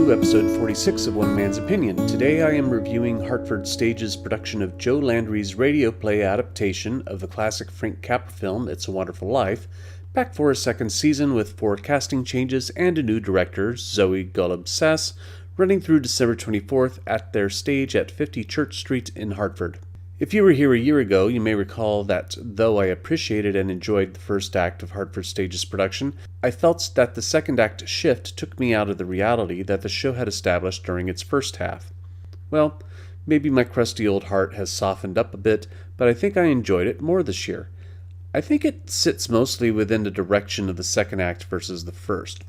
to episode 46 of One Man's Opinion. Today I am reviewing Hartford Stage's production of Joe Landry's radio play adaptation of the classic Frank Capra film It's a Wonderful Life, back for a second season with 4 casting changes and a new director, Zoe Golub-Sass, running through December 24th at their stage at 50 Church Street in Hartford. If you were here a year ago, you may recall that though I appreciated and enjoyed the first act of Hartford Stage's production, I felt that the second act shift took me out of the reality that the show had established during its first half. Well, maybe my crusty old heart has softened up a bit, but I think I enjoyed it more this year. I think it sits mostly within the direction of the second act versus the first.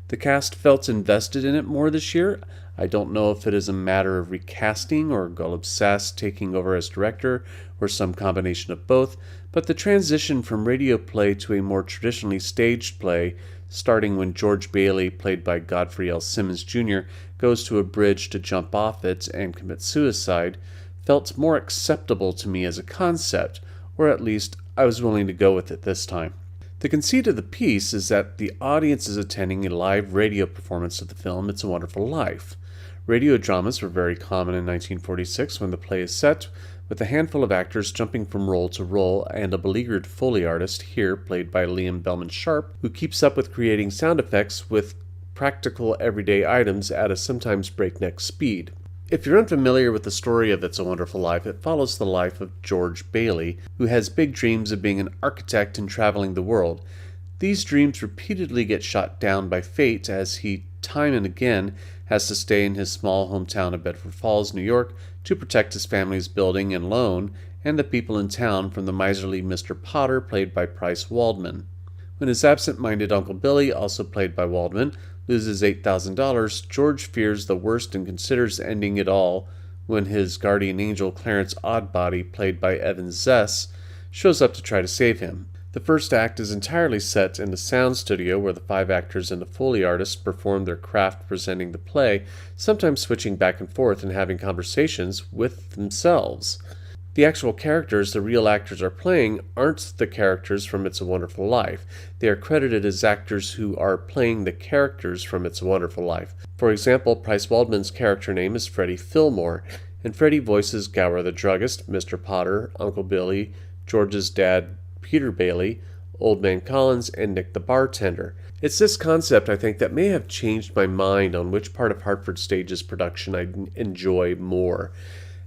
The cast felt invested in it more this year. I don't know if it is a matter of recasting or Golub-Sass taking over as director or some combination of both, but the transition from radio play to a more traditionally staged play, starting when George Bailey, played by Godfrey L. Simmons Jr., goes to a bridge to jump off it and commit suicide, felt more acceptable to me as a concept, or at least I was willing to go with it this time. The conceit of the piece is that the audience is attending a live radio performance of the film It's a Wonderful Life. Radio dramas were very common in 1946 when the play is set, with a handful of actors jumping from role to role and a beleaguered Foley artist, here played by Liam Bellman Sharp, who keeps up with creating sound effects with practical everyday items at a sometimes breakneck speed. If you're unfamiliar with the story of It's a Wonderful Life, it follows the life of George Bailey, who has big dreams of being an architect and traveling the world. These dreams repeatedly get shot down by fate as he, time and again, has to stay in his small hometown of Bedford Falls, New York, to protect his family's building and loan, and the people in town from the miserly Mr. Potter, played by Price Waldman. When his absent-minded Uncle Billy, also played by Waldman, loses $8,000, George fears the worst and considers ending it all when his guardian angel Clarence Oddbody, played by Evan Zess, shows up to try to save him. The first act is entirely set in the sound studio where the 5 actors and the Foley artist perform their craft presenting the play, sometimes switching back and forth and having conversations with themselves. The actual characters the real actors are playing aren't the characters from It's a Wonderful Life. They are credited as actors who are playing the characters from It's a Wonderful Life. For example, Price Waldman's character name is Freddie Filmore, and Freddie voices Gower the druggist, Mr. Potter, Uncle Billy, George's dad, Peter Bailey, Old Man Collins, and Nick the bartender. It's this concept, I think, that may have changed my mind on which part of Hartford Stage's production I enjoy more.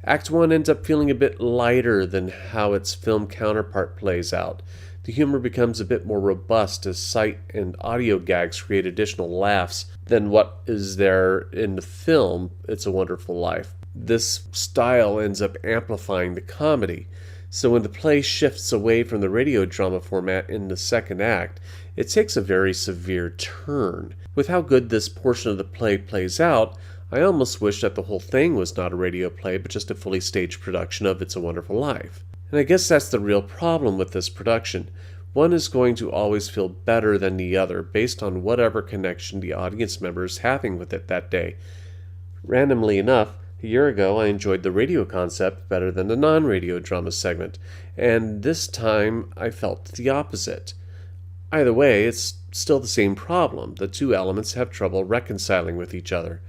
Act 1 ends up feeling a bit lighter than how its film counterpart plays out. The humor becomes a bit more robust as sight and audio gags create additional laughs than what is there in the film It's a Wonderful Life. This style ends up amplifying the comedy. So when the play shifts away from the radio drama format in the second act, it takes a very severe turn. With how good this portion of the play plays out, I almost wish that the whole thing was not a radio play, but just a fully staged production of It's a Wonderful Life. And I guess that's the real problem with this production. One is going to always feel better than the other, based on whatever connection the audience member is having with it that day. Randomly enough, a year ago I enjoyed the radio concept better than the non-radio drama segment, and this time I felt the opposite. Either way, it's still the same problem. The two elements have trouble reconciling with each other.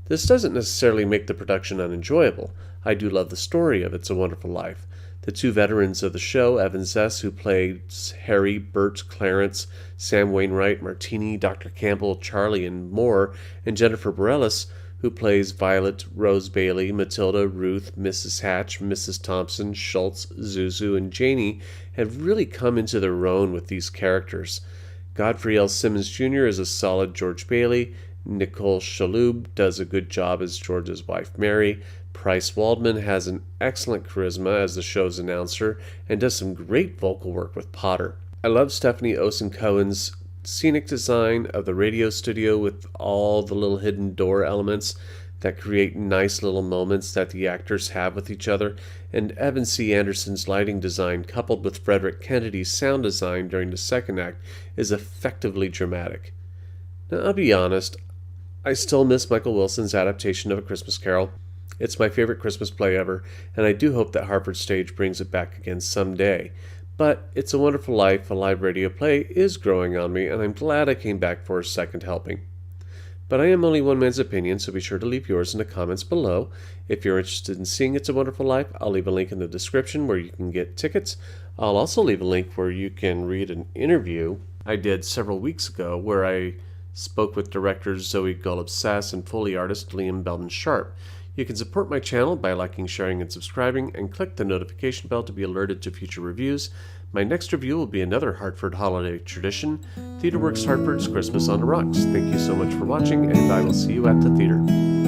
This doesn't necessarily make the production unenjoyable. I do love the story of It's a Wonderful Life. The 2 veterans of the show, Evan Zess, who plays Harry, Bert, Clarence, Sam Wainwright, Martini, Dr. Campbell, Charlie, and more, and Jennifer Bareilles, who plays Violet, Rose Bailey, Matilda, Ruth, Mrs. Hatch, Mrs. Thompson, Schultz, Zuzu, and Janie, have really come into their own with these characters. Godfrey L. Simmons Jr. is a solid George Bailey. Nicole Shaloub does a good job as George's wife Mary. Price Waldman has an excellent charisma as the show's announcer and does some great vocal work with Potter. I love Stephanie Osin Cohen's scenic design of the radio studio with all the little hidden door elements that create nice little moments that the actors have with each other, and Evan C. Anderson's lighting design coupled with Frederick Kennedy's sound design during the second act is effectively dramatic. Now, I'll be honest, I still miss Michael Wilson's adaptation of A Christmas Carol. It's my favorite Christmas play ever, and I do hope that Hartford Stage brings it back again someday. But It's a Wonderful Life, a live radio play, is growing on me, and I'm glad I came back for a second helping. But I am only one man's opinion, so be sure to leave yours in the comments below. If you're interested in seeing It's a Wonderful Life, I'll leave a link in the description where you can get tickets. I'll also leave a link where you can read an interview I did several weeks ago where I spoke with directors Zoe Golub-Sass and Foley artist Liam Belden-Sharp. You can support my channel by liking, sharing, and subscribing, and click the notification bell to be alerted to future reviews. My next review will be another Hartford holiday tradition, TheatreWorks Hartford's Christmas on the Rocks. Thank you so much for watching, and I will see you at the theater.